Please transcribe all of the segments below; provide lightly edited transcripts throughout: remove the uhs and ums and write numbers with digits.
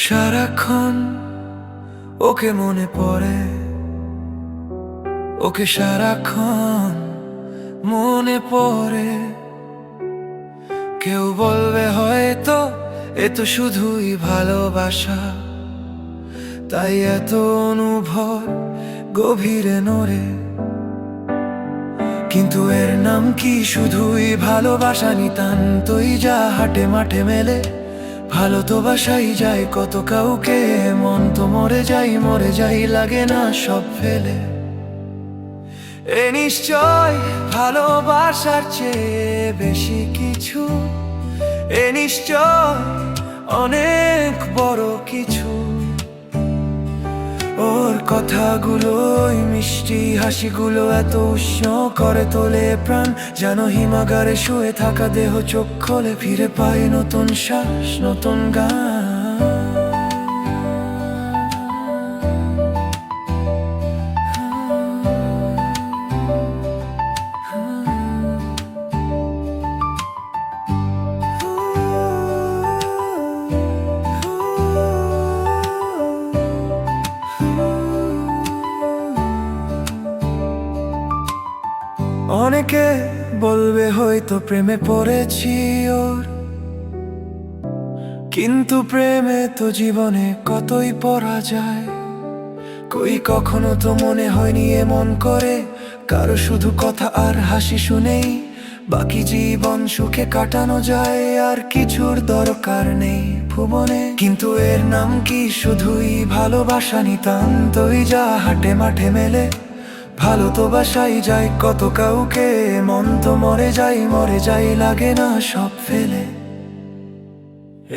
সারাক্ষণ ওকে মনে পড়ে, ওকে সারাক্ষণ মনে পড়ে। কেউ বলবে হয়তো এ তো শুধুই ভালোবাসা, তাই এত অনুভব গভীরে নড়ে। কিন্তু এর নাম কি শুধুই ভালোবাসা? নিতান্তই যা হাটে মাঠে মেলে। ভালো তো বাসাই যায় কত কাউকে, মন তো মরে যাই লাগে না সব ফেলে। এ নিশ্চয় ভালোবাসার চেয়ে বেশি কিছু, এ নিশ্চয় অনেক বড় কিছু। ওর কথাগুলোই মিষ্টি হাসিগুলো এত উষ্ণ করে তোলে প্রাণ, যেন হিমাগারে শুয়ে থাকা দেহ চোখ খোলে ফিরে পায় নতুন শ্বাস, নতুন গান। অনেকে বলবে হয়তো প্রেমে পড়েছি ওর, কিন্তু প্রেমে তো জীবনে কতই পড়া যায়। কই কখনো তো মনে হয়নি এমন করে কারো শুধু কথা আর হাসি শুনেই বাকি জীবন সুখে কাটানো যায়, আর কিছুর দরকার নেই ভুবনে। কিন্তু এর নাম কি শুধুই ভালোবাসা? নিতান্তই যা হাটে মাঠে মেলে। ভালো তো বাসাই যায় কত কাউকে, মন তো মরে যাই লাগে না সব ফেলে।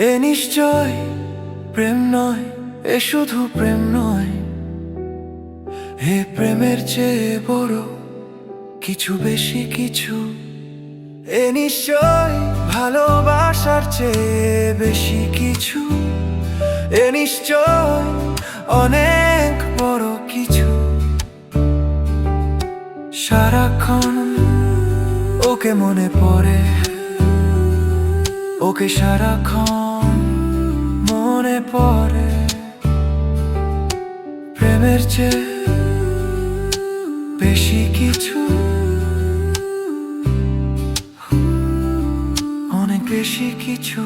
এ নিশ্চয় প্রেম নয়, এ শুধু প্রেম নয়, এ প্রেমের চেয়ে বড় কিছু, বেশি কিছু। এ নিশ্চয় ভালোবাসার চেয়ে বেশি কিছু, এ নিশ্চয় অনেক বড় কিছু। সারাক্ষণ ওকে মনে পড়ে, ওকে সারাক্ষণ মনে পড়ে। প্রেমের চেয়ে বেশি কিছু, অনেক বেশি কিছু।